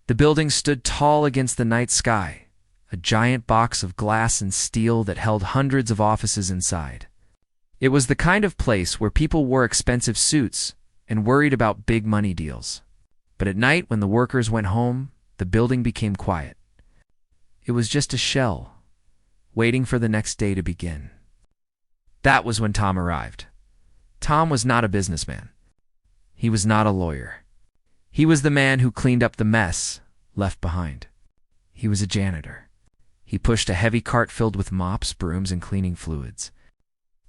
The building stood tall against the night sky, a giant box of glass and steel that held hundreds of offices inside. It was the kind of place where people wore expensive suits and worried about big money deals. But at night, when the workers went home, the building became quiet. It was just a shell, waiting for the next day to begin. That was when Tom arrived. Tom was not a businessman. He was not a lawyer. He was the man who cleaned up the mess left behind. He was a janitor. He pushed a heavy cart filled with mops, brooms, and cleaning fluids.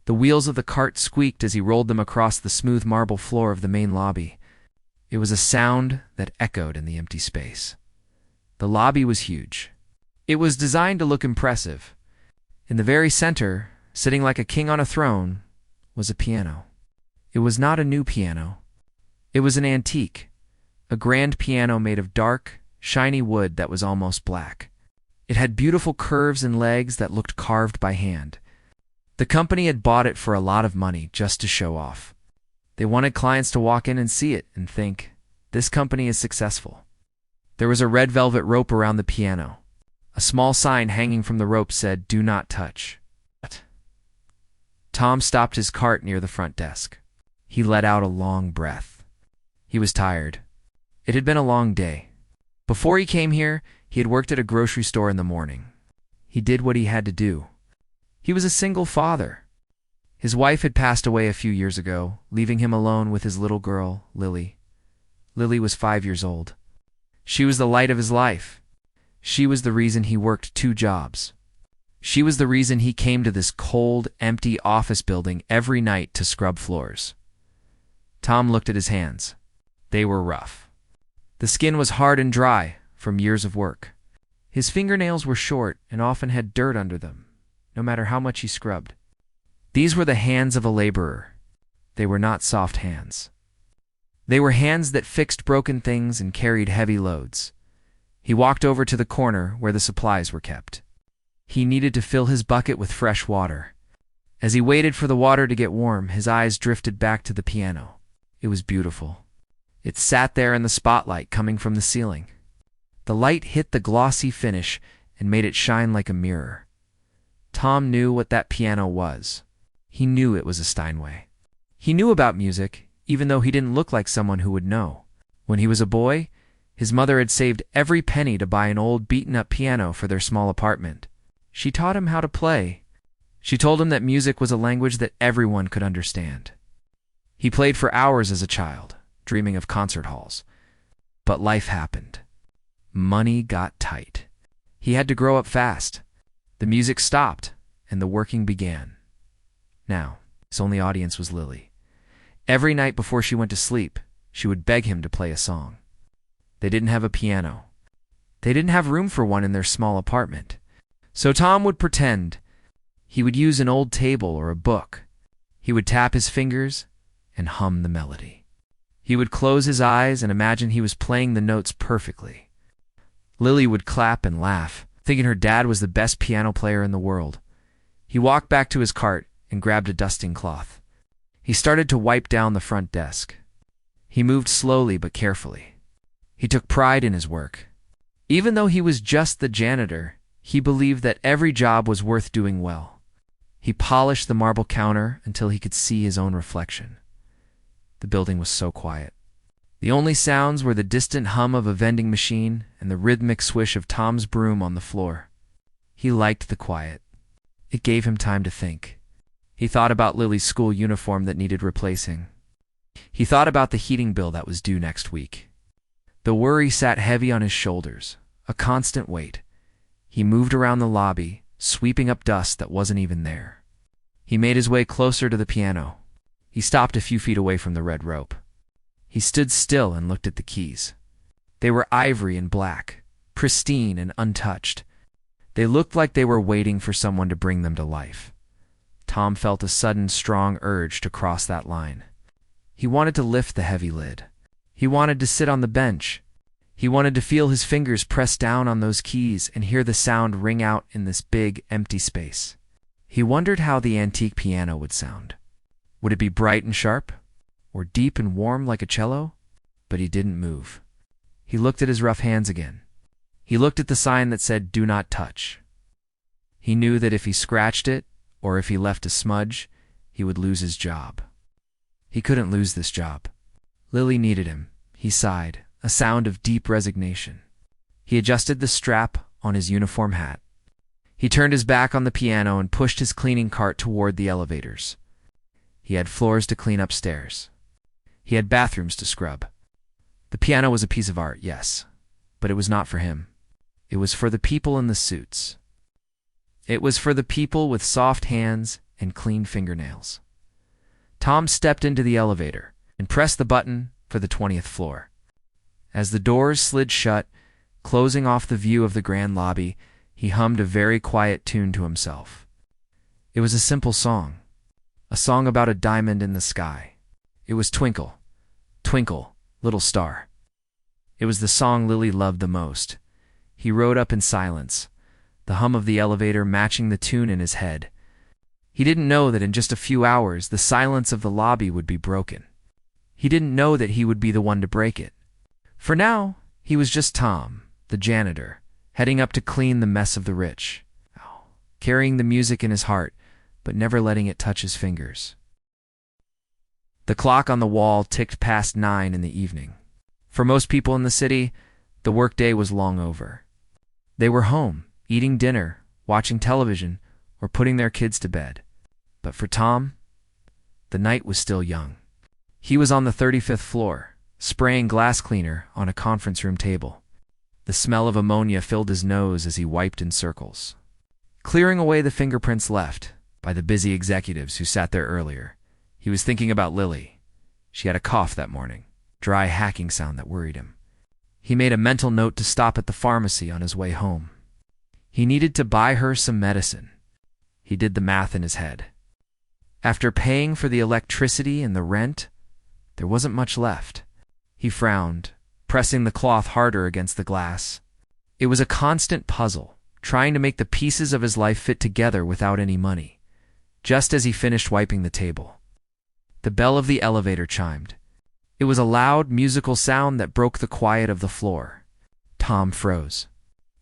The wheels of the cart squeaked as he rolled them across the smooth marble floor of the main lobby. It was a sound that echoed in the empty space. The lobby was huge. It was designed to look impressive. In the very center, sitting like a king on a throne, was a piano. It was not a new piano. It was an antique, a grand piano made of dark, shiny wood that was almost black. It had beautiful curves and legs that looked carved by hand. The company had bought it for a lot of money just to show off. They wanted clients to walk in and see it and think, this company is successful. There was a red velvet rope around the piano. A small sign hanging from the rope said, "Do not touch." Tom stopped his cart near the front desk. He let out a long breath. He was tired. It had been a long day. Before he came here, he had worked at a grocery store in the morning. He did what he had to do. He was a single father. His wife had passed away a few years ago, leaving him alone with his little girl, Lily. Lily was 5 years old. She was the light of his life. She was the reason he worked 2 jobs. She was the reason he came to this cold, empty office building every night to scrub floors. Tom looked at his hands. They were rough. The skin was hard and dry from years of work. His fingernails were short and often had dirt under them, no matter how much he scrubbed. These were the hands of a laborer. They were not soft hands. They were hands that fixed broken things and carried heavy loads. He walked over to the corner where the supplies were kept. He needed to fill his bucket with fresh water. As he waited for the water to get warm, his eyes drifted back to the piano. It was beautiful. It sat there in the spotlight coming from the ceiling. The light hit the glossy finish and made it shine like a mirror. Tom knew what that piano was. He knew it was a Steinway. He knew about music, even though he didn't look like someone who would know. When he was a boy, his mother had saved every penny to buy an old beaten-up piano for their small apartment. She taught him how to play. She told him that music was a language that everyone could understand. He played for hours as a child, dreaming of concert halls. But life happened. Money got tight. He had to grow up fast. The music stopped, and the working began. Now, his only audience was Lily. Every night before she went to sleep, she would beg him to play a song. They didn't have a piano. They didn't have room for one in their small apartment. So Tom would pretend. He would use an old table or a book. He would tap his fingers and hum the melody. He would close his eyes and imagine he was playing the notes perfectly. Lily would clap and laugh, thinking her dad was the best piano player in the world. He walked back to his cart and grabbed a dusting cloth. He started to wipe down the front desk. He moved slowly but carefully. He took pride in his work. Even though he was just the janitor, he believed that every job was worth doing well. He polished the marble counter until he could see his own reflection. The building was so quiet. The only sounds were the distant hum of a vending machine and the rhythmic swish of Tom's broom on the floor. He liked the quiet. It gave him time to think. He thought about Lily's school uniform that needed replacing. He thought about the heating bill that was due next week. The worry sat heavy on his shoulders, a constant weight. He moved around the lobby, sweeping up dust that wasn't even there. He made his way closer to the piano. He stopped a few feet away from the red rope. He stood still and looked at the keys. They were ivory and black, pristine and untouched. They looked like they were waiting for someone to bring them to life. Tom felt a sudden, strong urge to cross that line. He wanted to lift the heavy lid. He wanted to sit on the bench. He wanted to feel his fingers press down on those keys and hear the sound ring out in this big, empty space. He wondered how the antique piano would sound. Would it be bright and sharp? Or deep and warm like a cello? But he didn't move. He looked at his rough hands again. He looked at the sign that said, "Do not touch." He knew that if he scratched it, or if he left a smudge, he would lose his job. He couldn't lose this job. Lily needed him. He sighed, a sound of deep resignation. He adjusted the strap on his uniform hat. He turned his back on the piano and pushed his cleaning cart toward the elevators. He had floors to clean upstairs. He had bathrooms to scrub. The piano was a piece of art, yes, but it was not for him. It was for the people in the suits. It was for the people with soft hands and clean fingernails. Tom stepped into the elevator and pressed the button for the 20th floor. As the doors slid shut, closing off the view of the grand lobby, he hummed a very quiet tune to himself. It was a simple song, a song about a diamond in the sky. It was Twinkle, Twinkle, Little Star. It was the song Lily loved the most. He rode up in silence, the hum of the elevator matching the tune in his head. He didn't know that in just a few hours the silence of the lobby would be broken. He didn't know that he would be the one to break it. For now, he was just Tom, the janitor, heading up to clean the mess of the rich, carrying the music in his heart, but never letting it touch his fingers. The clock on the wall ticked past 9 in the evening. For most people in the city, the workday was long over. They were home, eating dinner, watching television, or putting their kids to bed. But for Tom, the night was still young. He was on the 35th floor, spraying glass cleaner on a conference room table. The smell of ammonia filled his nose as he wiped in circles, clearing away the fingerprints left by the busy executives who sat there earlier. He was thinking about Lily. She had a cough that morning, dry hacking sound that worried him. He made a mental note to stop at the pharmacy on his way home. He needed to buy her some medicine. He did the math in his head. After paying for the electricity and the rent, there wasn't much left. He frowned, pressing the cloth harder against the glass. It was a constant puzzle, trying to make the pieces of his life fit together without any money. Just as he finished wiping the table, the bell of the elevator chimed. It was a loud, musical sound that broke the quiet of the floor. Tom froze.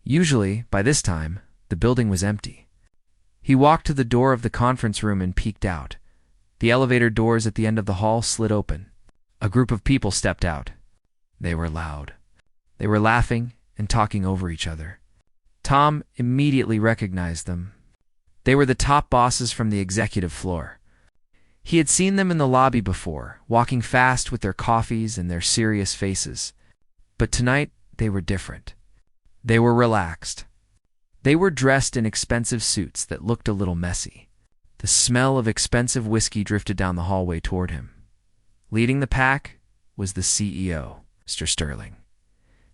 Usually, by this time, the building was empty. He walked to the door of the conference room and peeked out. The elevator doors at the end of the hall slid open. A group of people stepped out. They were loud. They were laughing and talking over each other. Tom immediately recognized them. They were the top bosses from the executive floor. He had seen them in the lobby before, walking fast with their coffees and their serious faces. But tonight, they were different. They were relaxed. They were dressed in expensive suits that looked a little messy. The smell of expensive whiskey drifted down the hallway toward him. Leading the pack was the CEO, Mr. Sterling.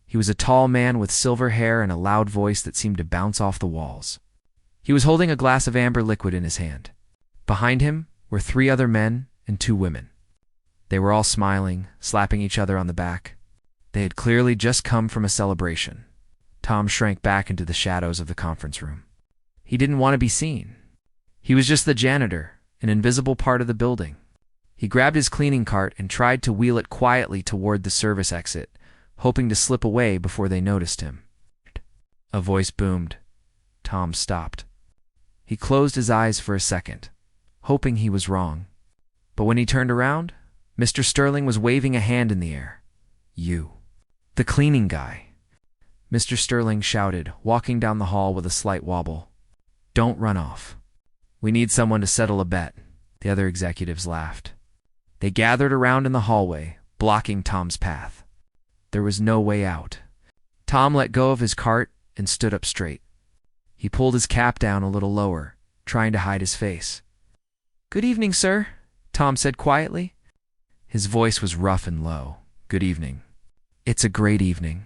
He was a tall man with silver hair and a loud voice that seemed to bounce off the walls. He was holding a glass of amber liquid in his hand. Behind him were 3 other men and 2 women. They were all smiling, slapping each other on the back. They had clearly just come from a celebration. Tom shrank back into the shadows of the conference room. He didn't want to be seen. He was just the janitor, an invisible part of the building. He grabbed his cleaning cart and tried to wheel it quietly toward the service exit, hoping to slip away before they noticed him. A voice boomed. Tom stopped. He closed his eyes for a second, hoping he was wrong. But when he turned around, Mr. Sterling was waving a hand in the air. "You. The cleaning guy." Mr. Sterling shouted, walking down the hall with a slight wobble. "Don't run off. We need someone to settle a bet." The other executives laughed. They gathered around in the hallway, blocking Tom's path. There was no way out. Tom let go of his cart and stood up straight. He pulled his cap down a little lower, trying to hide his face. "Good evening, sir," Tom said quietly. His voice was rough and low. "Good evening." "It's a great evening,"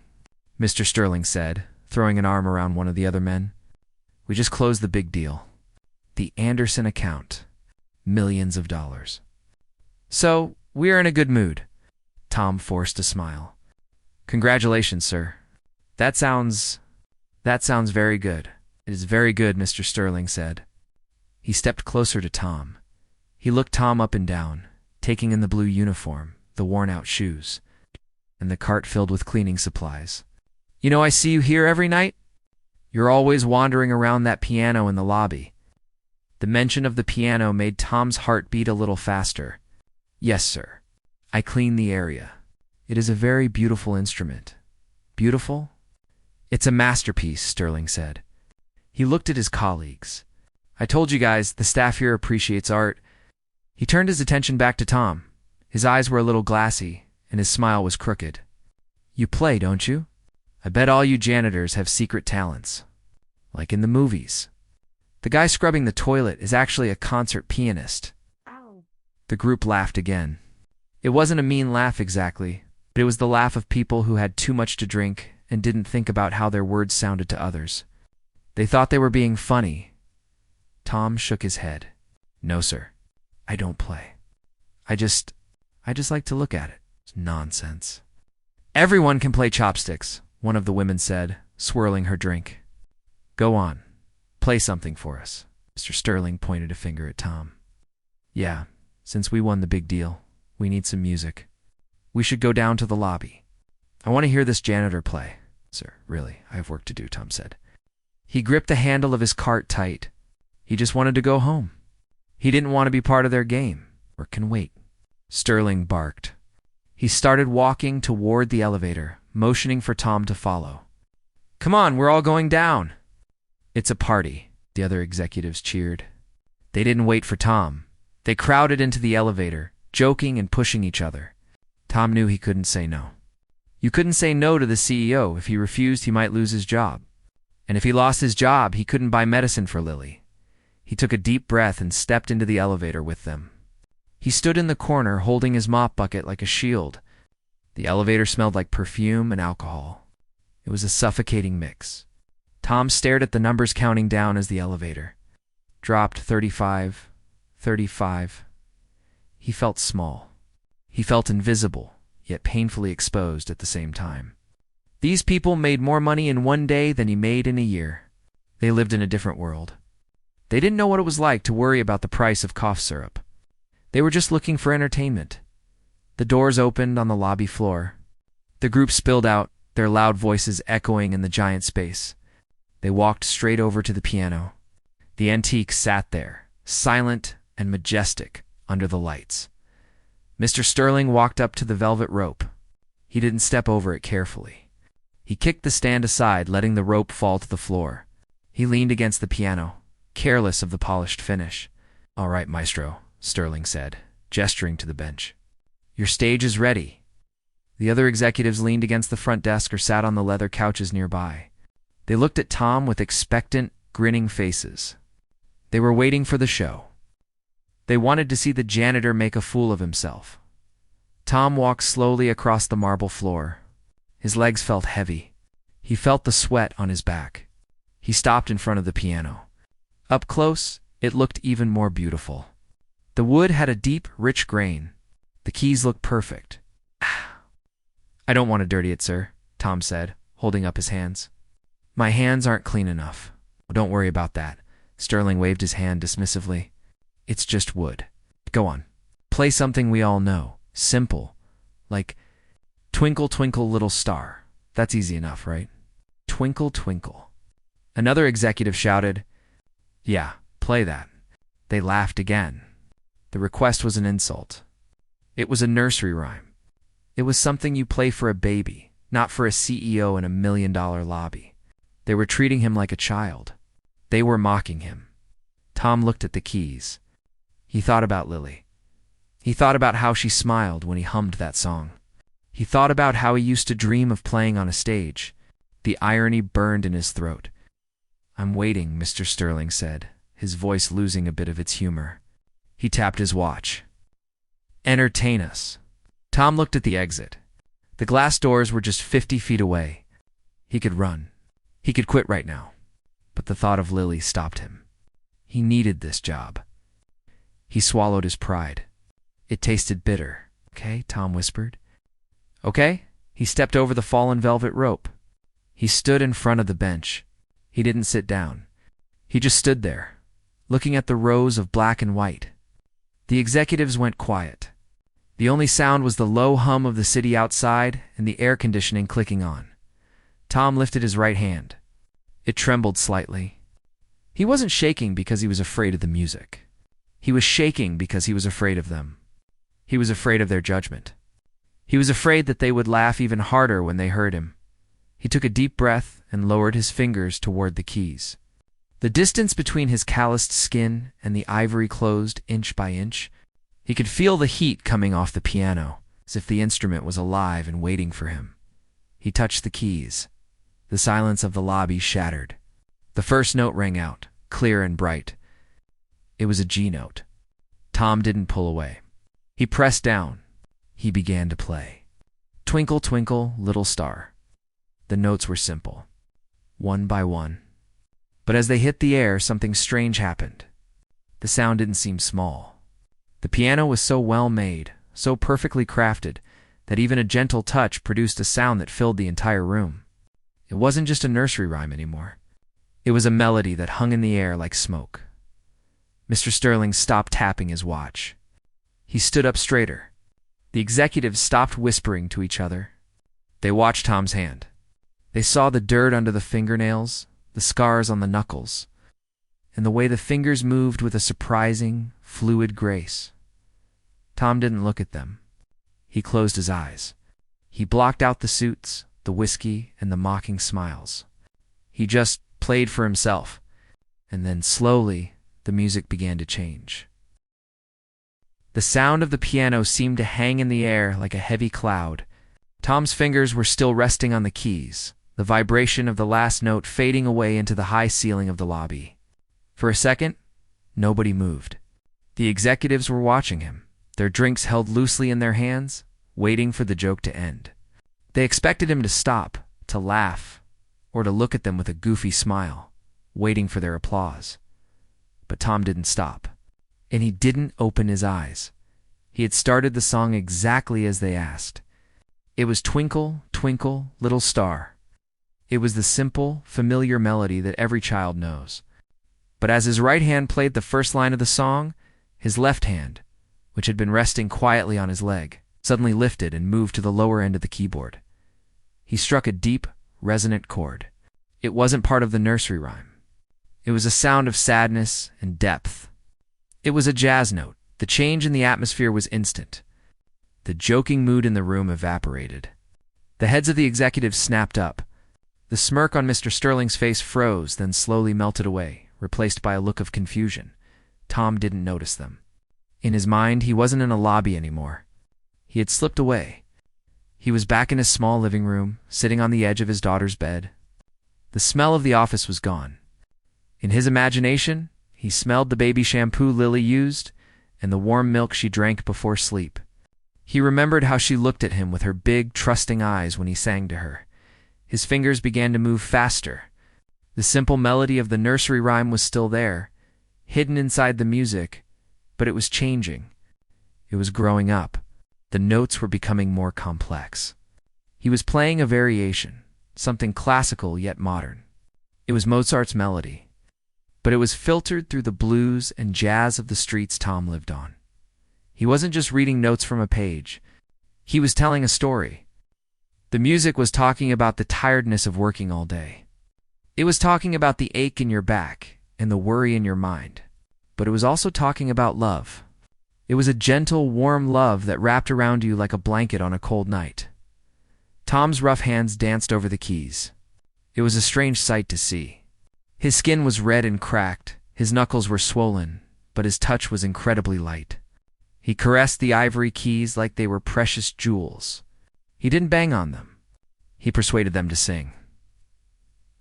Mr. Sterling said, throwing an arm around one of the other men. "We just closed the big deal. The Anderson account. Millions of dollars. So, we are in a good mood." Tom forced a smile. "Congratulations, sir. That sounds very good." "It is very good," Mr. Sterling said. He stepped closer to Tom. He looked Tom up and down, taking in the blue uniform, the worn-out shoes. and the cart filled with cleaning supplies. "You know I see you here every night? You're always wandering around that piano in the lobby." The mention of the piano made Tom's heart beat a little faster. "Yes, sir. I clean the area. It is a very beautiful instrument." "Beautiful?" "It's a masterpiece," Sterling said. He looked at his colleagues. "I told you guys, the staff here appreciates art." He turned his attention back to Tom. His eyes were a little glassy, and his smile was crooked. "You play, don't you? I bet all you janitors have secret talents. Like in the movies. The guy scrubbing the toilet is actually a concert pianist." Ow. The group laughed again. It wasn't a mean laugh exactly, but it was the laugh of people who had too much to drink and didn't think about how their words sounded to others. They thought they were being funny. Tom shook his head. "No, sir. I don't play. I just like to look at it. It's nonsense." "Everyone can play chopsticks," one of the women said, swirling her drink. "Go on. Play something for us." Mr. Sterling pointed a finger at Tom. "Yeah, since we won the big deal, we need some music. We should go down to the lobby. I want to hear this janitor play." "Sir, really, I have work to do," Tom said. He gripped the handle of his cart tight. He just wanted to go home. He didn't want to be part of their game. Work can wait. Sterling barked. He started walking toward the elevator, motioning for Tom to follow. "Come on, we're all going down." "It's a party," the other executives cheered. They didn't wait for Tom. They crowded into the elevator, joking and pushing each other. Tom knew he couldn't say no. You couldn't say no to the CEO. If he refused, he might lose his job. And if he lost his job, he couldn't buy medicine for Lily. He took a deep breath and stepped into the elevator with them. He stood in the corner, holding his mop bucket like a shield. The elevator smelled like perfume and alcohol. It was a suffocating mix. Tom stared at the numbers counting down as the elevator dropped 35, 35. He felt small. He felt invisible, yet painfully exposed at the same time. These people made more money in one day than he made in a year. They lived in a different world. They didn't know what it was like to worry about the price of cough syrup. They were just looking for entertainment. The doors opened on the lobby floor. The group spilled out, their loud voices echoing in the giant space. They walked straight over to the piano. The antique sat there, silent and majestic, under the lights. Mr. Sterling walked up to the velvet rope. He didn't step over it carefully. He kicked the stand aside, letting the rope fall to the floor. He leaned against the piano, careless of the polished finish. "All right, maestro," Sterling said, gesturing to the bench. "Your stage is ready." The other executives leaned against the front desk or sat on the leather couches nearby. They looked at Tom with expectant, grinning faces. They were waiting for the show. They wanted to see the janitor make a fool of himself. Tom walked slowly across the marble floor. His legs felt heavy. He felt the sweat on his back. He stopped in front of the piano. Up close, it looked even more beautiful. The wood had a deep, rich grain. The keys looked perfect. "I don't want to dirty it, sir," Tom said, holding up his hands. "My hands aren't clean enough." "Don't worry about that." Sterling waved his hand dismissively. "It's just wood. Go on. Play something we all know. Simple. Like Twinkle Twinkle Little Star. That's easy enough, right?" "Twinkle Twinkle." Another executive shouted, "Yeah, play that." They laughed again. The request was an insult. It was a nursery rhyme. It was something you play for a baby, not for a CEO in a $1 million lobby. They were treating him like a child. They were mocking him. Tom looked at the keys. He thought about Lily. He thought about how she smiled when he hummed that song. He thought about how he used to dream of playing on a stage. The irony burned in his throat. "I'm waiting," Mr. Sterling said, his voice losing a bit of its humor. He tapped his watch. "Entertain us." Tom looked at the exit. The glass doors were just 50 feet away. He could run. He could quit right now. But the thought of Lily stopped him. He needed this job. He swallowed his pride. It tasted bitter. "Okay," Tom whispered. "Okay?" He stepped over the fallen velvet rope. He stood in front of the bench. He didn't sit down. He just stood there, looking at the rows of black and white. The executives went quiet. The only sound was the low hum of the city outside and the air conditioning clicking on. Tom lifted his right hand. It trembled slightly. He wasn't shaking because he was afraid of the music. He was shaking because he was afraid of them. He was afraid of their judgment. He was afraid that they would laugh even harder when they heard him. He took a deep breath and lowered his fingers toward the keys. The distance between his calloused skin and the ivory closed inch by inch. He could feel the heat coming off the piano, as if the instrument was alive and waiting for him. He touched the keys. The silence of the lobby shattered. The first note rang out, clear and bright. It was a G note. Tom didn't pull away. He pressed down. He began to play. Twinkle, twinkle, little star. The notes were simple, one by one. But as they hit the air, something strange happened. The sound didn't seem small. The piano was so well made, so perfectly crafted, that even a gentle touch produced a sound that filled the entire room. It wasn't just a nursery rhyme anymore. It was a melody that hung in the air like smoke. Mr. Sterling stopped tapping his watch. He stood up straighter. The executives stopped whispering to each other. They watched Tom's hand. They saw the dirt under the fingernails, the scars on the knuckles, and the way the fingers moved with a surprising, fluid grace. Tom didn't look at them. He closed his eyes. He blocked out the suits, the whiskey, and the mocking smiles. He just played for himself, and then slowly the music began to change. The sound of the piano seemed to hang in the air like a heavy cloud. Tom's fingers were still resting on the keys, the vibration of the last note fading away into the high ceiling of the lobby. For a second, nobody moved. The executives were watching him, their drinks held loosely in their hands, waiting for the joke to end. They expected him to stop, to laugh, or to look at them with a goofy smile, waiting for their applause. But Tom didn't stop, and he didn't open his eyes. He had started the song exactly as they asked. It was Twinkle, Twinkle, Little Star. It was the simple, familiar melody that every child knows. But as his right hand played the first line of the song, his left hand, which had been resting quietly on his leg, suddenly lifted and moved to the lower end of the keyboard. He struck a deep, resonant chord. It wasn't part of the nursery rhyme. It was a sound of sadness and depth. It was a jazz note. The change in the atmosphere was instant. The joking mood in the room evaporated. The heads of the executives snapped up. The smirk on Mr. Sterling's face froze, then slowly melted away, replaced by a look of confusion. Tom didn't notice them. In his mind, he wasn't in a lobby anymore. He had slipped away. He was back in his small living room, sitting on the edge of his daughter's bed. The smell of the office was gone. In his imagination, he smelled the baby shampoo Lily used and the warm milk she drank before sleep. He remembered how she looked at him with her big, trusting eyes when he sang to her. His fingers began to move faster. The simple melody of the nursery rhyme was still there, hidden inside the music, but it was changing. It was growing up. The notes were becoming more complex. He was playing a variation, something classical yet modern. It was Mozart's melody, but it was filtered through the blues and jazz of the streets Tom lived on. He wasn't just reading notes from a page. He was telling a story. The music was talking about the tiredness of working all day. It was talking about the ache in your back and the worry in your mind. But it was also talking about love. It was a gentle, warm love that wrapped around you like a blanket on a cold night. Tom's rough hands danced over the keys. It was a strange sight to see. His skin was red and cracked, his knuckles were swollen, but his touch was incredibly light. He caressed the ivory keys like they were precious jewels. He didn't bang on them. He persuaded them to sing.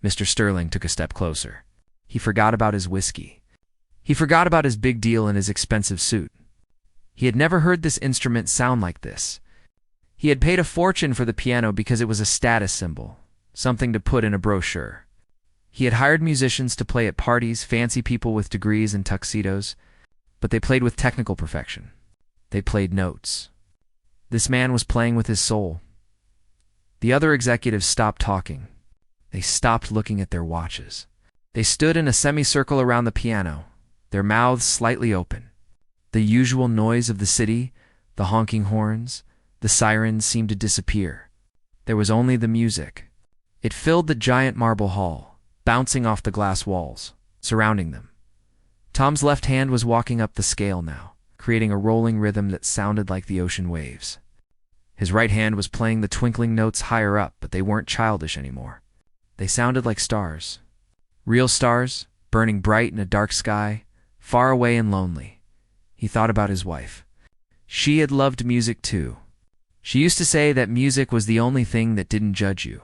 Mr. Sterling took a step closer. He forgot about his whiskey. He forgot about his big deal and his expensive suit. He had never heard this instrument sound like this. He had paid a fortune for the piano because it was a status symbol, something to put in a brochure. He had hired musicians to play at parties, fancy people with degrees and tuxedos, but they played with technical perfection. They played notes. This man was playing with his soul. The other executives stopped talking. They stopped looking at their watches. They stood in a semicircle around the piano, their mouths slightly open. The usual noise of the city, The honking horns, the sirens seemed to disappear. There was only the music. It filled the giant marble hall, bouncing off the glass walls, surrounding them. Tom's left hand was walking up the scale now, creating a rolling rhythm that sounded like the ocean waves. His right hand was playing the twinkling notes higher up, but they weren't childish anymore. They sounded like stars. Real stars, burning bright in a dark sky, far away and lonely. He thought about his wife. She had loved music too. She used to say that music was the only thing that didn't judge you.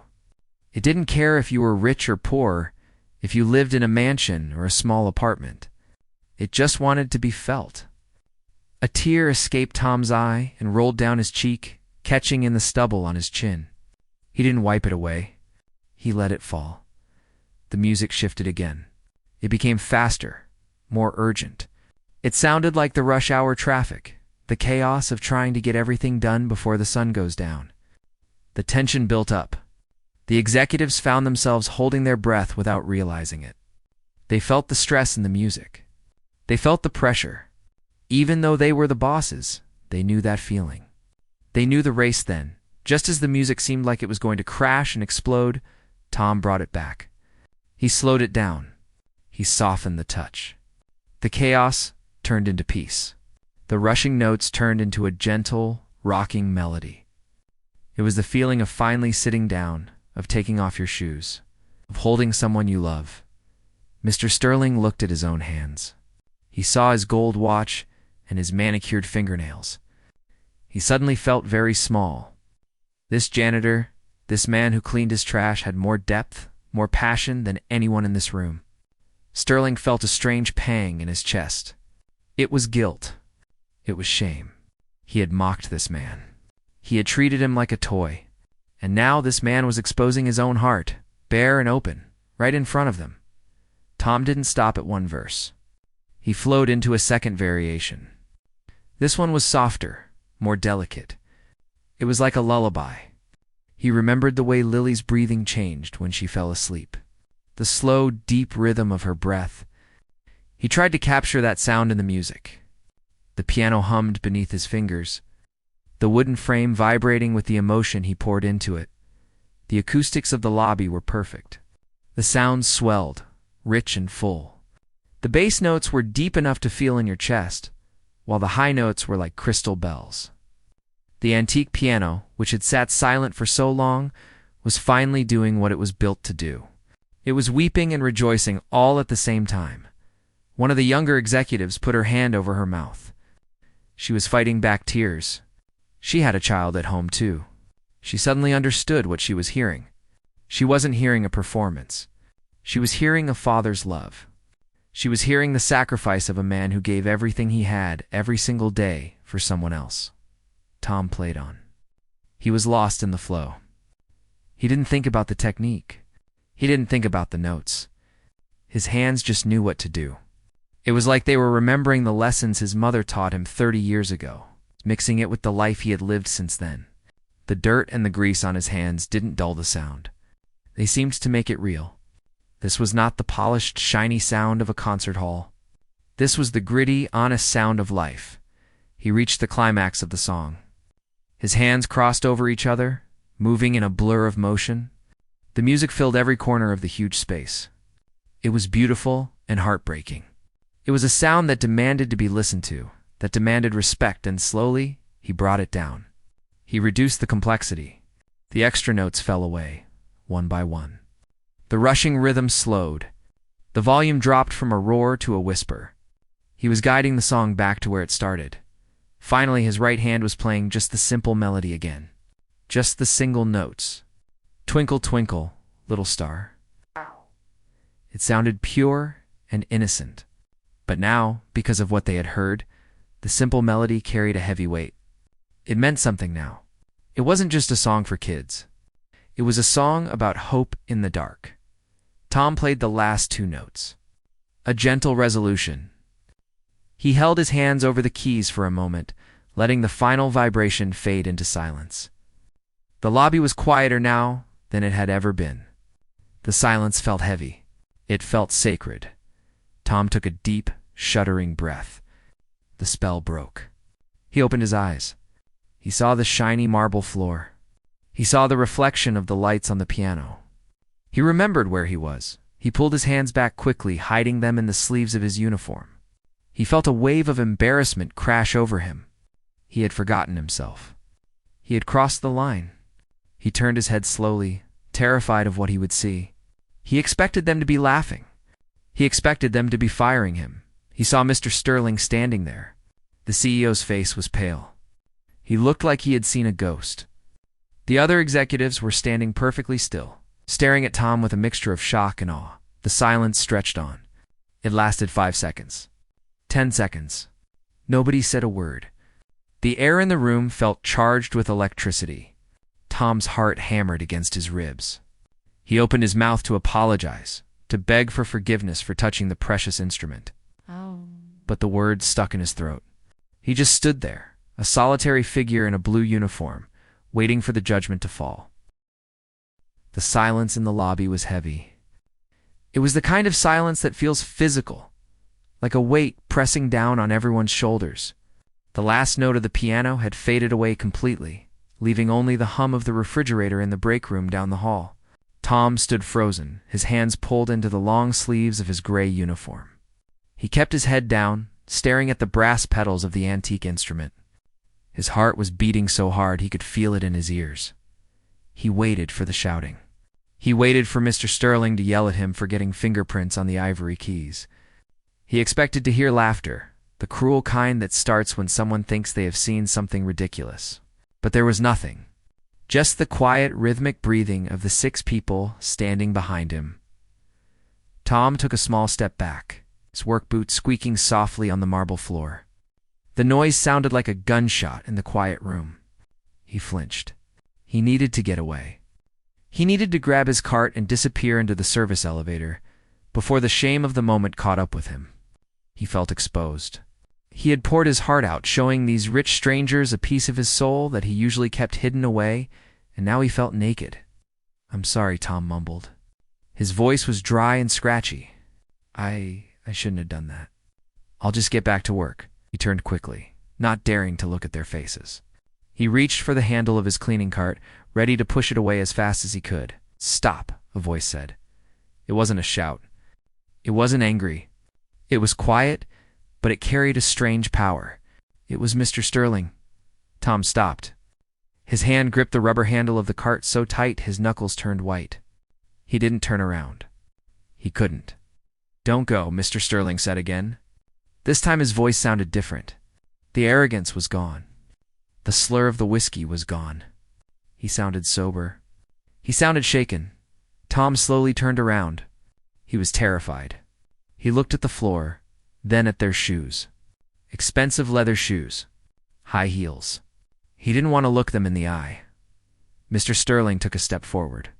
It didn't care if you were rich or poor, if you lived in a mansion or a small apartment. It just wanted to be felt. A tear escaped Tom's eye and rolled down his cheek, catching in the stubble on his chin. He didn't wipe it away. He let it fall. The music shifted again. It became faster, more urgent. It sounded like the rush hour traffic, the chaos of trying to get everything done before the sun goes down. The tension built up. The executives found themselves holding their breath without realizing it. They felt the stress in the music. They felt the pressure. Even though they were the bosses, they knew that feeling. They knew the race then. Just as the music seemed like it was going to crash and explode, Tom brought it back. He slowed it down. He softened the touch. The chaos turned into peace. The rushing notes turned into a gentle, rocking melody. It was the feeling of finally sitting down, of taking off your shoes, of holding someone you love. Mr. Sterling looked at his own hands. He saw his gold watch and his manicured fingernails. He suddenly felt very small. This janitor, this man who cleaned his trash, had more depth, more passion than anyone in this room. Sterling felt a strange pang in his chest. It was guilt. It was shame. He had mocked this man. He had treated him like a toy. And now this man was exposing his own heart, bare and open, right in front of them. Tom didn't stop at one verse. He flowed into a second variation. This one was softer, more delicate. It was like a lullaby. He remembered the way Lily's breathing changed when she fell asleep, the slow, deep rhythm of her breath. He tried to capture that sound in the music. The piano hummed beneath his fingers, the wooden frame vibrating with the emotion he poured into it. The acoustics of the lobby were perfect. The sounds swelled, rich and full. The bass notes were deep enough to feel in your chest, while the high notes were like crystal bells. The antique piano, which had sat silent for so long, was finally doing what it was built to do. It was weeping and rejoicing all at the same time. One of the younger executives put her hand over her mouth. She was fighting back tears. She had a child at home too. She suddenly understood what she was hearing. She wasn't hearing a performance. She was hearing a father's love. She was hearing the sacrifice of a man who gave everything he had every single day for someone else. Tom played on. He was lost in the flow. He didn't think about the technique. He didn't think about the notes. His hands just knew what to do. It was like they were remembering the lessons his mother taught him 30 years ago, mixing it with the life he had lived since then. The dirt and the grease on his hands didn't dull the sound. They seemed to make it real. This was not the polished, shiny sound of a concert hall. This was the gritty, honest sound of life. He reached the climax of the song. His hands crossed over each other, moving in a blur of motion. The music filled every corner of the huge space. It was beautiful and heartbreaking. It was a sound that demanded to be listened to, that demanded respect, and slowly, he brought it down. He reduced the complexity. The extra notes fell away, one by one. The rushing rhythm slowed. The volume dropped from a roar to a whisper. He was guiding the song back to where it started. Finally, his right hand was playing just the simple melody again. Just the single notes. Twinkle, twinkle, little star. It sounded pure and innocent. But now, because of what they had heard, the simple melody carried a heavy weight. It meant something now. It wasn't just a song for kids. It was a song about hope in the dark. Tom played the last two notes. A gentle resolution. He held his hands over the keys for a moment, letting the final vibration fade into silence. The lobby was quieter now than it had ever been. The silence felt heavy. It felt sacred. Tom took a deep, shuddering breath. The spell broke. He opened his eyes. He saw the shiny marble floor. He saw the reflection of the lights on the piano. He remembered where he was. He pulled his hands back quickly, hiding them in the sleeves of his uniform. He felt a wave of embarrassment crash over him. He had forgotten himself. He had crossed the line. He turned his head slowly, terrified of what he would see. He expected them to be laughing. He expected them to be firing him. He saw Mr. Sterling standing there. The CEO's face was pale. He looked like he had seen a ghost. The other executives were standing perfectly still, staring at Tom with a mixture of shock and awe. The silence stretched on. It lasted 5 seconds. 10 seconds. Nobody said a word. The air in the room felt charged with electricity. Tom's heart hammered against his ribs. He opened his mouth to apologize, to beg for forgiveness for touching the precious instrument. But the words stuck in his throat. He just stood there, a solitary figure in a blue uniform, waiting for the judgment to fall. The silence in the lobby was heavy. It was the kind of silence that feels physical, like a weight pressing down on everyone's shoulders. The last note of the piano had faded away completely, leaving only the hum of the refrigerator in the break room down the hall. Tom stood frozen, his hands pulled into the long sleeves of his gray uniform. He kept his head down, staring at the brass pedals of the antique instrument. His heart was beating so hard he could feel it in his ears. He waited for the shouting. He waited for Mr. Sterling to yell at him for getting fingerprints on the ivory keys. He expected to hear laughter, the cruel kind that starts when someone thinks they have seen something ridiculous. But there was nothing. Just the quiet, rhythmic breathing of the 6 people standing behind him. Tom took a small step back, his work boots squeaking softly on the marble floor. The noise sounded like a gunshot in the quiet room. He flinched. He needed to get away. He needed to grab his cart and disappear into the service elevator before the shame of the moment caught up with him. He felt exposed. He had poured his heart out, showing these rich strangers a piece of his soul that he usually kept hidden away, and now he felt naked. "I'm sorry," Tom mumbled. His voice was dry and scratchy. I shouldn't have done that. "I'll just get back to work." He turned quickly, not daring to look at their faces. He reached for the handle of his cleaning cart, ready to push it away as fast as he could. "Stop," a voice said. It wasn't a shout. It wasn't angry. It was quiet, but it carried a strange power. It was Mr. Sterling. Tom stopped. His hand gripped the rubber handle of the cart so tight his knuckles turned white. He didn't turn around. He couldn't. "Don't go," Mr. Sterling said again. This time his voice sounded different. The arrogance was gone. The slur of the whiskey was gone. He sounded sober. He sounded shaken. Tom slowly turned around. He was terrified. He looked at the floor, then at their shoes. Expensive leather shoes. High heels. He didn't want to look them in the eye. Mr. Sterling took a step forward.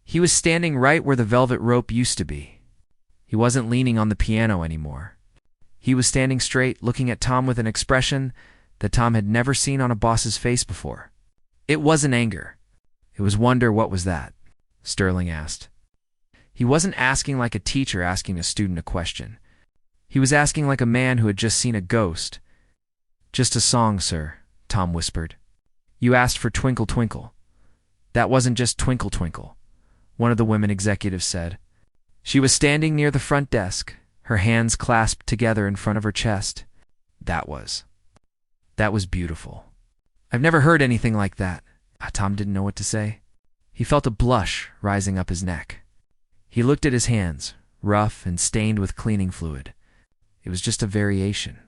He was standing right where the velvet rope used to be. He wasn't leaning on the piano anymore. He was standing straight, looking at Tom with an expression that Tom had never seen on a boss's face before. It wasn't anger. It was wonder. "What was that?" Sterling asked. He wasn't asking like a teacher asking a student a question. He was asking like a man who had just seen a ghost. "Just a song, sir," Tom whispered. "You asked for Twinkle Twinkle." "That wasn't just Twinkle Twinkle," one of the women executives said. She was standing near the front desk, her hands clasped together in front of her chest. That was beautiful. "I've never heard anything like that." Tom didn't know what to say. He felt a blush rising up his neck. He looked at his hands, rough and stained with cleaning fluid. It was just a variation.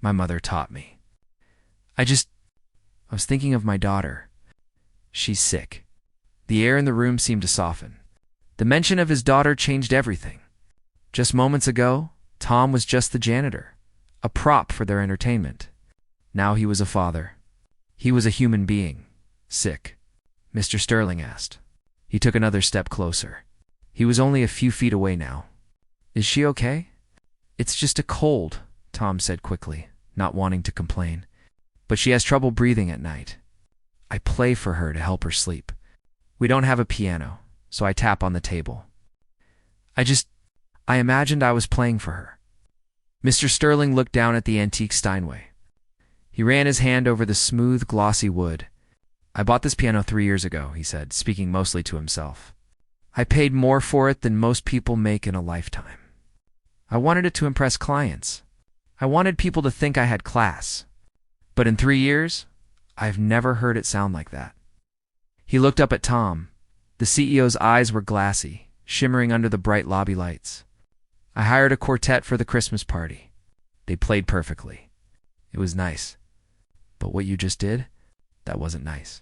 "My mother taught me. I was thinking of my daughter. She's sick." The air in the room seemed to soften. The mention of his daughter changed everything. Just moments ago, Tom was just the janitor, a prop for their entertainment. Now he was a father. He was a human being, sick. Mr. Sterling asked. He took another step closer. He was only a few feet away now. "Is she okay?" "It's just a cold," Tom said quickly, not wanting to complain. "But she has trouble breathing at night. I play for her to help her sleep. We don't have a piano, so I tap on the table. I imagined I was playing for her." Mr. Sterling looked down at the antique Steinway. He ran his hand over the smooth, glossy wood. "I bought this piano 3 years ago," he said, speaking mostly to himself. "I paid more for it than most people make in a lifetime. I wanted it to impress clients. I wanted people to think I had class. But in 3 years, I've never heard it sound like that." He looked up at Tom. The CEO's eyes were glassy, shimmering under the bright lobby lights. "I hired a quartet for the Christmas party. They played perfectly. It was nice. But what you just did, that wasn't nice.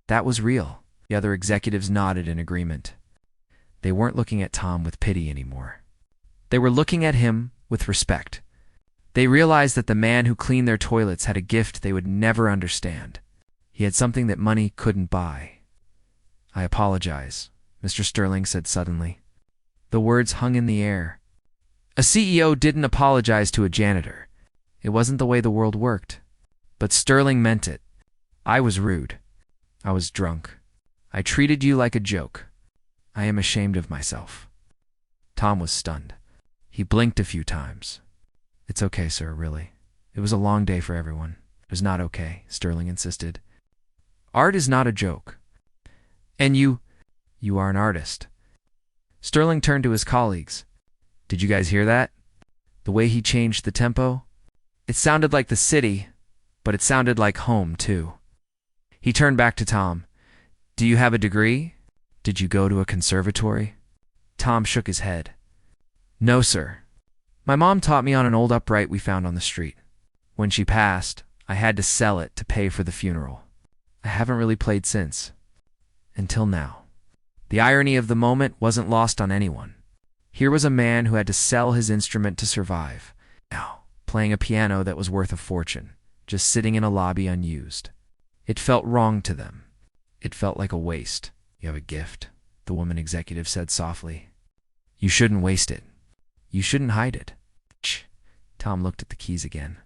That was real." The other executives nodded in agreement. They weren't looking at Tom with pity anymore. They were looking at him with respect. They realized that the man who cleaned their toilets had a gift they would never understand. He had something that money couldn't buy. "I apologize," Mr. Sterling said suddenly. The words hung in the air. A CEO didn't apologize to a janitor. It wasn't the way the world worked. But Sterling meant it. "I was rude. I was drunk. I treated you like a joke. I am ashamed of myself." Tom was stunned. He blinked a few times. "It's okay, sir, really. It was a long day for everyone." "It was not okay," Sterling insisted. "Art is not a joke. And you are an artist." Sterling turned to his colleagues. "Did you guys hear that? The way he changed the tempo? It sounded like the city, but it sounded like home, too." He turned back to Tom. "Do you have a degree? Did you go to a conservatory?" Tom shook his head. "No, sir. My mom taught me on an old upright we found on the street. When she passed, I had to sell it to pay for the funeral. I haven't really played since. Until now." The irony of the moment wasn't lost on anyone. Here was a man who had to sell his instrument to survive, now playing a piano that was worth a fortune, just sitting in a lobby unused. It felt wrong to them. It felt like a waste. "You have a gift," the woman executive said softly. "You shouldn't waste it. You shouldn't hide it." Shh. Tom looked at the keys again.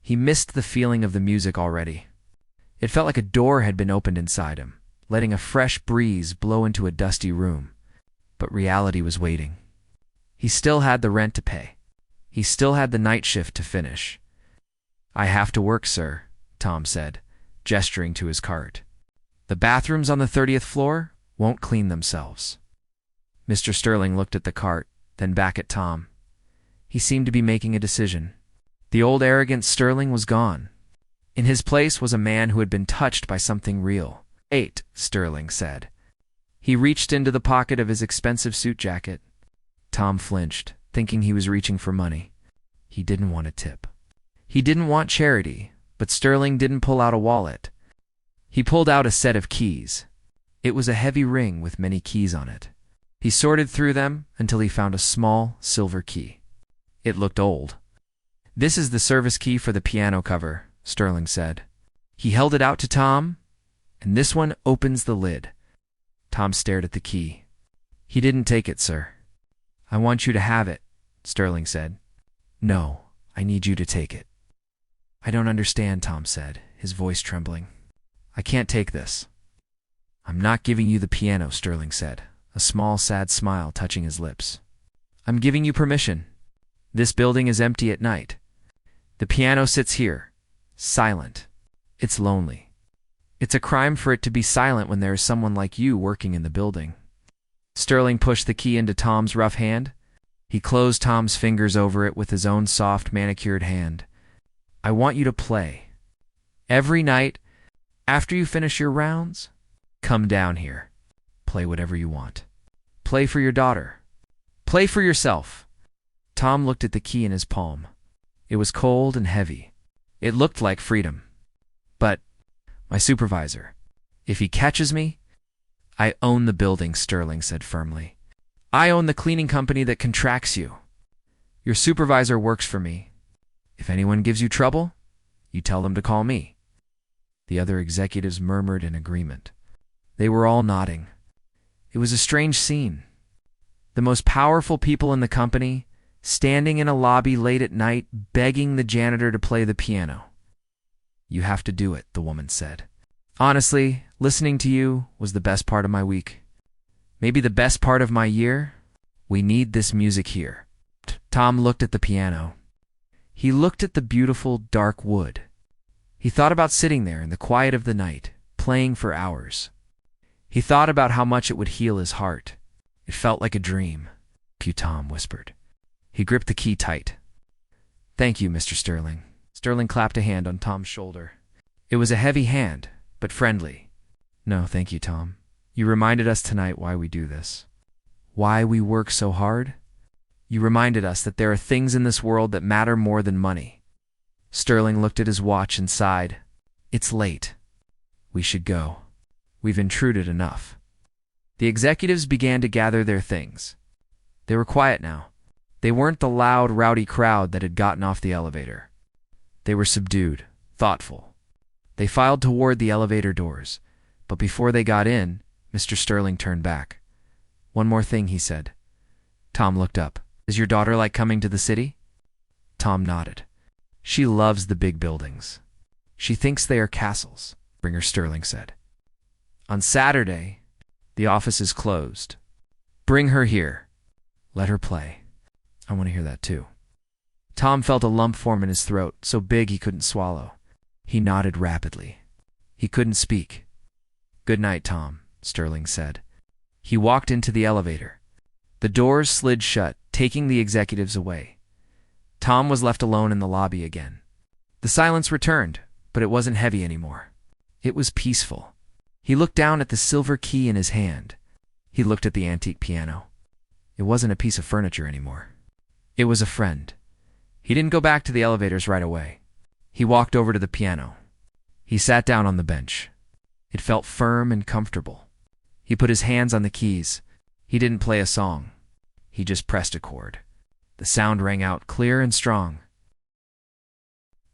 He missed the feeling of the music already. It felt like a door had been opened inside him, letting a fresh breeze blow into a dusty room. But reality was waiting. He still had the rent to pay. He still had the night shift to finish. "I have to work, sir," Tom said, gesturing to his cart. "The bathrooms on the 30th floor won't clean themselves." Mr. Sterling looked at the cart, then back at Tom. He seemed to be making a decision. The old arrogant Sterling was gone. In his place was a man who had been touched by something real. "8," Sterling said. He reached into the pocket of his expensive suit jacket. Tom flinched, thinking he was reaching for money. He didn't want a tip. He didn't want charity, but Sterling didn't pull out a wallet. He pulled out a set of keys. It was a heavy ring with many keys on it. He sorted through them until he found a small silver key. It looked old. "This is the service key for the piano cover," Sterling said. He held it out to Tom, and "this one opens the lid." Tom stared at the key. "He didn't take it, sir." "I want you to have it," Sterling said. "No, I need you to take it." "I don't understand," Tom said, his voice trembling. "I can't take this." "I'm not giving you the piano," Sterling said, a small, sad smile touching his lips. "I'm giving you permission. This building is empty at night. The piano sits here, silent. It's lonely. It's a crime for it to be silent when there is someone like you working in the building." Sterling pushed the key into Tom's rough hand. He closed Tom's fingers over it with his own soft, manicured hand. "I want you to play. Every night, after you finish your rounds, come down here. Play whatever you want. Play for your daughter. Play for yourself." Tom looked at the key in his palm. It was cold and heavy. It looked like freedom. "But, my supervisor, if he catches me—" "I own the building," Sterling said firmly. "I own the cleaning company that contracts you. Your supervisor works for me. If anyone gives you trouble, you tell them to call me." The other executives murmured in agreement. They were all nodding. It was a strange scene. The most powerful people in the company, standing in a lobby late at night, begging the janitor to play the piano. "You have to do it," the woman said. "Honestly, listening to you was the best part of my week. Maybe the best part of my year. We need this music here." Tom looked at the piano. He looked at the beautiful, dark wood. He thought about sitting there in the quiet of the night, playing for hours. He thought about how much it would heal his heart. It felt like a dream. "Thank you," Tom whispered. He gripped the key tight. "Thank you, Mr. Sterling." Sterling clapped a hand on Tom's shoulder. It was a heavy hand, but friendly. "No, thank you, Tom. You reminded us tonight why we do this. Why we work so hard. You reminded us that there are things in this world that matter more than money." Sterling looked at his watch and sighed. "It's late. We should go. We've intruded enough." The executives began to gather their things. They were quiet now. They weren't the loud, rowdy crowd that had gotten off the elevator. They were subdued, thoughtful. They filed toward the elevator doors, but before they got in, Mr. Sterling turned back. "One more thing," he said. Tom looked up. "Does your daughter like coming to the city?" Tom nodded. "She loves the big buildings. She thinks they are castles," Springer Sterling said. "On Saturday, the office is closed. Bring her here. Let her play." "I want to hear that too." Tom felt a lump form in his throat, so big he couldn't swallow. He nodded rapidly. He couldn't speak. "Good night, Tom," Sterling said. He walked into the elevator. The doors slid shut, taking the executives away. Tom was left alone in the lobby again. The silence returned, but it wasn't heavy anymore. It was peaceful. He looked down at the silver key in his hand. He looked at the antique piano. It wasn't a piece of furniture anymore. It was a friend. He didn't go back to the elevators right away. He walked over to the piano. He sat down on the bench. It felt firm and comfortable. He put his hands on the keys. He didn't play a song. He just pressed a chord. The sound rang out clear and strong.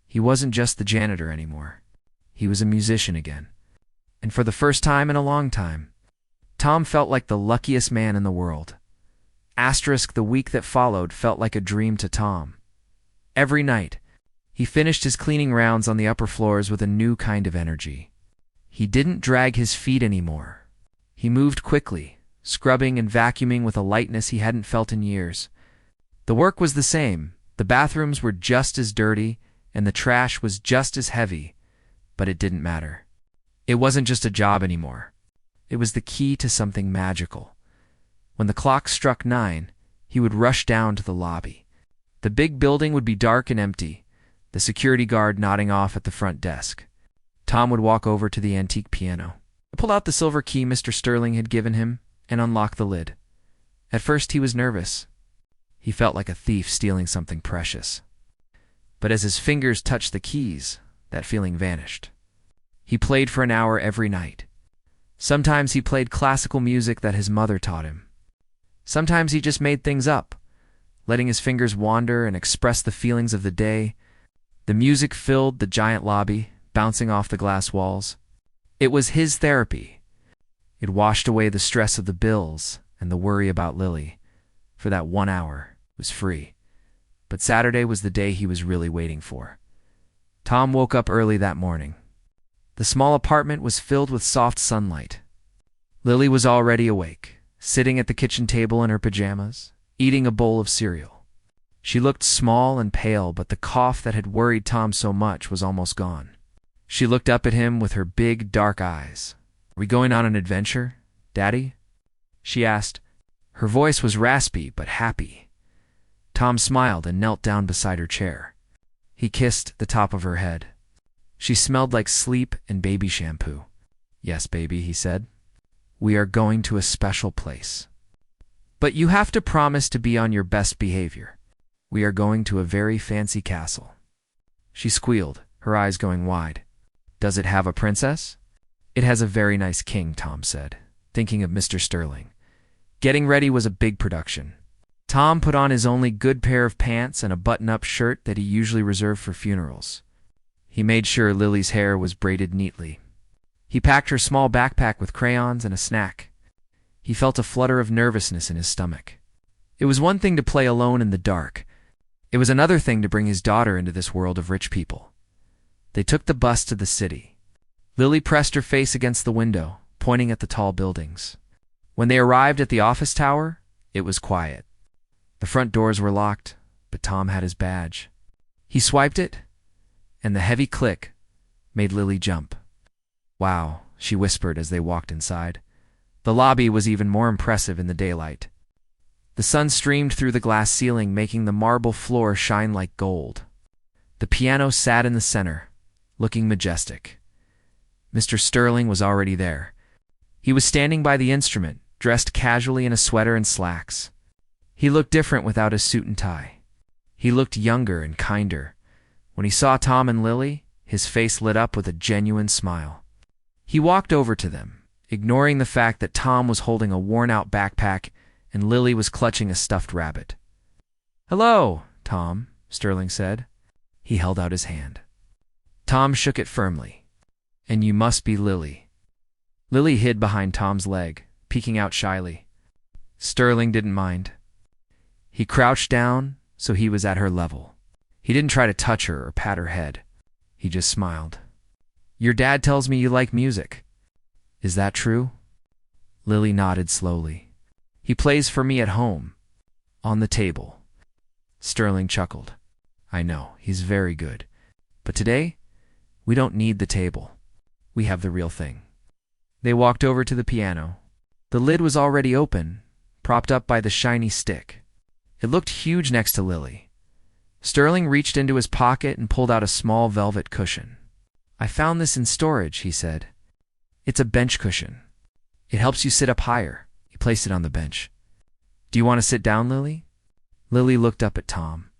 He wasn't just the janitor anymore. He was a musician again. And for the first time in a long time, Tom felt like the luckiest man in the world. The week that followed felt like a dream to Tom. Every night, he finished his cleaning rounds on the upper floors with a new kind of energy. He didn't drag his feet anymore. He moved quickly, scrubbing and vacuuming with a lightness he hadn't felt in years. The work was the same. The bathrooms were just as dirty, and the trash was just as heavy, but it didn't matter. It wasn't just a job anymore. It was the key to something magical. When the clock struck 9, he would rush down to the lobby. The big building would be dark and empty, the security guard nodding off at the front desk. Tom would walk over to the antique piano, pull out the silver key Mr. Sterling had given him, and unlock the lid. At first he was nervous. He felt like a thief stealing something precious. But as his fingers touched the keys, that feeling vanished. He played for an hour every night. Sometimes he played classical music that his mother taught him. Sometimes he just made things up, letting his fingers wander and express the feelings of the day. The music filled the giant lobby, bouncing off the glass walls. It was his therapy. It washed away the stress of the bills and the worry about Lily. For that 1 hour, it was free. But Saturday was the day he was really waiting for. Tom woke up early that morning. The small apartment was filled with soft sunlight. Lily was already awake, sitting at the kitchen table in her pajamas, eating a bowl of cereal. She looked small and pale, but the cough that had worried Tom so much was almost gone. She looked up at him with her big, dark eyes. "Are we going on an adventure, Daddy?" she asked. Her voice was raspy but happy. Tom smiled and knelt down beside her chair. He kissed the top of her head. She smelled like sleep and baby shampoo. "Yes, baby," he said. "We are going to a special place. But you have to promise to be on your best behavior. We are going to a very fancy castle." She squealed, her eyes going wide. "Does it have a princess?" "It has a very nice king," Tom said, thinking of Mr. Sterling. Getting ready was a big production. Tom put on his only good pair of pants and a button-up shirt that he usually reserved for funerals. He made sure Lily's hair was braided neatly. He packed her small backpack with crayons and a snack. He felt a flutter of nervousness in his stomach. It was one thing to play alone in the dark. It was another thing to bring his daughter into this world of rich people. They took the bus to the city. Lily pressed her face against the window, pointing at the tall buildings. When they arrived at the office tower, it was quiet. The front doors were locked, but Tom had his badge. He swiped it, and the heavy click made Lily jump. Wow, she whispered as they walked inside. The lobby was even more impressive in the daylight. The sun streamed through the glass ceiling, making the marble floor shine like gold. The piano sat in the center, looking majestic. Mr. Sterling was already there. He was standing by the instrument, dressed casually in a sweater and slacks. He looked different without his suit and tie. He looked younger and kinder. When he saw Tom and Lily, his face lit up with a genuine smile. He walked over to them, ignoring the fact that Tom was holding a worn-out backpack and Lily was clutching a stuffed rabbit. "Hello, Tom," Sterling said. He held out his hand. Tom shook it firmly. "And you must be Lily." Lily hid behind Tom's leg, peeking out shyly. Sterling didn't mind. He crouched down so he was at her level. He didn't try to touch her or pat her head. He just smiled. "Your dad tells me you like music. Is that true?" Lily nodded slowly. "He plays for me at home, on the table." Sterling chuckled. "I know, he's very good. But today, we don't need the table. We have the real thing." They walked over to the piano. The lid was already open, propped up by the shiny stick. It looked huge next to Lily. Sterling reached into his pocket and pulled out a small velvet cushion. "I found this in storage," he said. "It's a bench cushion. It helps you sit up higher." He placed it on the bench. "Do you want to sit down, Lily?" Lily looked up at Tom.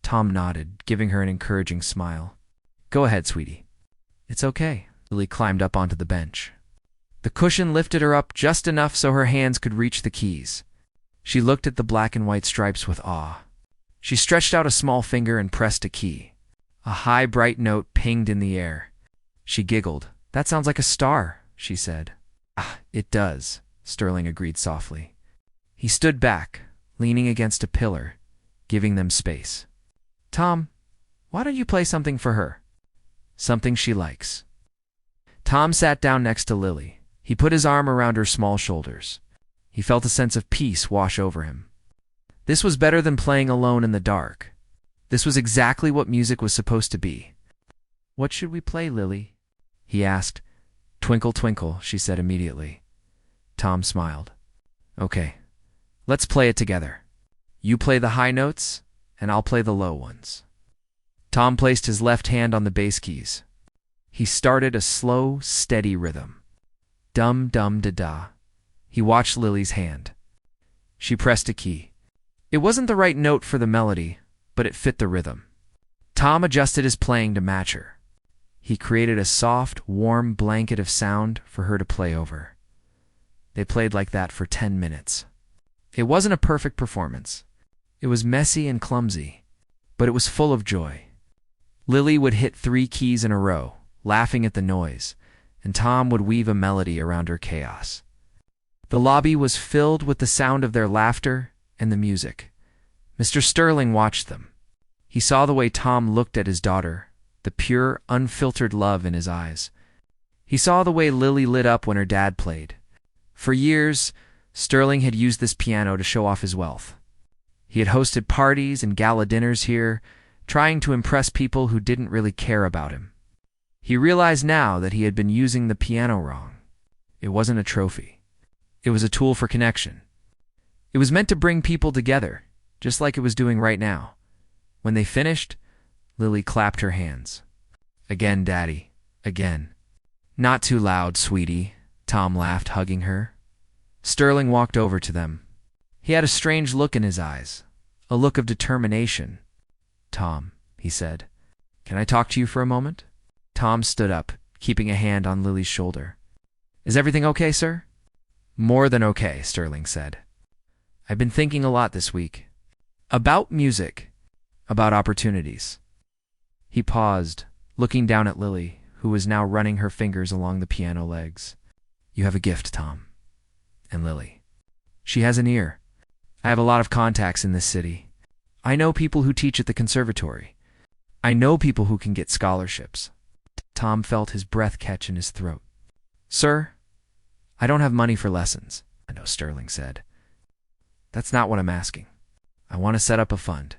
Tom nodded, giving her an encouraging smile. "Go ahead, sweetie." "It's okay." Lily climbed up onto the bench. The cushion lifted her up just enough so her hands could reach the keys. She looked at the black and white stripes with awe. She stretched out a small finger and pressed a key. A high, bright note pinged in the air. She giggled. "That sounds like a star," she said. "Ah, it does," Sterling agreed softly. He stood back, leaning against a pillar, giving them space. "Tom, why don't you play something for her? Something she likes." Tom sat down next to Lily. He put his arm around her small shoulders. He felt a sense of peace wash over him. This was better than playing alone in the dark. This was exactly what music was supposed to be. "What should we play, Lily?" he asked. "Twinkle, Twinkle," she said immediately. Tom smiled. "Okay, let's play it together. You play the high notes, and I'll play the low ones." Tom placed his left hand on the bass keys. He started a slow, steady rhythm. Dum-dum-da-da. He watched Lily's hand. She pressed a key. It wasn't the right note for the melody, but it fit the rhythm. Tom adjusted his playing to match her. He created a soft, warm blanket of sound for her to play over. They played like that for 10 minutes. It wasn't a perfect performance. It was messy and clumsy, but it was full of joy. Lily would hit 3 keys in a row, laughing at the noise, and Tom would weave a melody around her chaos. The lobby was filled with the sound of their laughter and the music. Mr. Sterling watched them. He saw the way Tom looked at his daughter, the pure, unfiltered love in his eyes. He saw the way Lily lit up when her dad played. For years, Sterling had used this piano to show off his wealth. He had hosted parties and gala dinners here, trying to impress people who didn't really care about him. He realized now that he had been using the piano wrong. It wasn't a trophy. It was a tool for connection. It was meant to bring people together, just like it was doing right now. When they finished, Lily clapped her hands. "Again, Daddy. Again." "Not too loud, sweetie," Tom laughed, hugging her. Sterling walked over to them. He had a strange look in his eyes, a look of determination. "Tom," he said, "can I talk to you for a moment?" Tom stood up, keeping a hand on Lily's shoulder. "Is everything okay, sir?" "More than okay," Sterling said. "I've been thinking a lot this week. About music. About opportunities." He paused, looking down at Lily, who was now running her fingers along the piano legs. "You have a gift, Tom. And Lily. She has an ear. I have a lot of contacts in this city. I know people who teach at the conservatory. I know people who can get scholarships." Tom felt his breath catch in his throat. "Sir, I don't have money for lessons," I know Sterling said. "That's not what I'm asking. I want to set up a fund.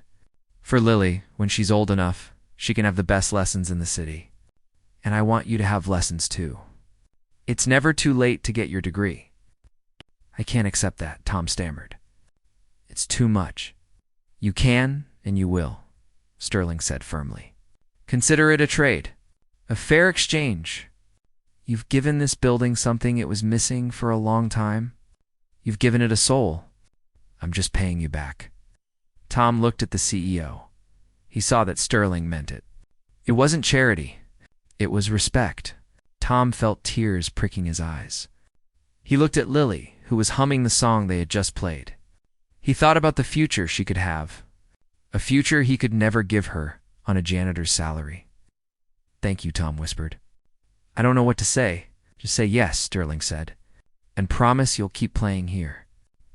For Lily, when she's old enough, she can have the best lessons in the city. And I want you to have lessons too. It's never too late to get your degree. I can't accept that, Tom stammered. It's too much. You can and you will, Sterling said firmly. Consider it a trade, a fair exchange. You've given this building something it was missing for a long time. You've given it a soul. I'm just paying you back. Tom looked at the CEO. He saw that Sterling meant it. It wasn't charity. It was respect. Tom felt tears pricking his eyes. He looked at Lily, who was humming the song they had just played. He thought about the future she could have, a future he could never give her on a janitor's salary. Thank you, Tom whispered. I don't know what to say. Just say yes, Sterling said, and promise you'll keep playing here.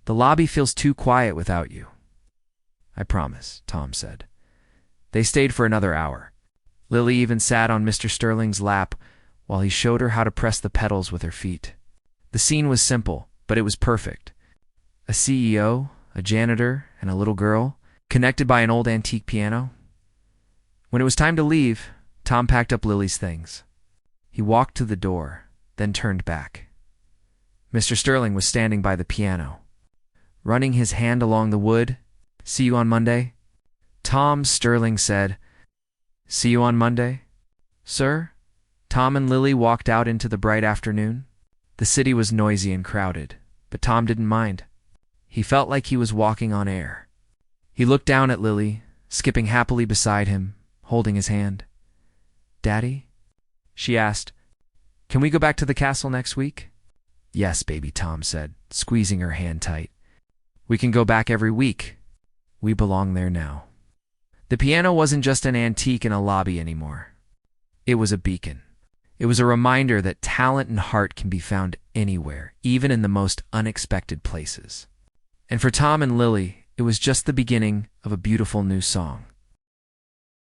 The lobby feels too quiet without you. I promise, Tom said. They stayed for another hour. Lily even sat on Mr. Sterling's lap while he showed her how to press the pedals with her feet. The scene was simple, but it was perfect. A CEO, a janitor, and a little girl, connected by an old antique piano. When it was time to leave, Tom packed up Lily's things. He walked to the door, then turned back. Mr. Sterling was standing by the piano, running his hand along the wood. See you on Monday? Tom, Sterling said. See you on Monday, sir? Tom and Lily walked out into the bright afternoon. The city was noisy and crowded, but Tom didn't mind. He felt like he was walking on air. He looked down at Lily, skipping happily beside him, holding his hand. Daddy? She asked. Can we go back to the castle next week? Yes, baby, Tom said, squeezing her hand tight. We can go back every week. We belong there now. The piano wasn't just an antique in a lobby anymore. It was a beacon. It was a reminder that talent and heart can be found anywhere, even in the most unexpected places. And for Tom and Lily, it was just the beginning of a beautiful new song.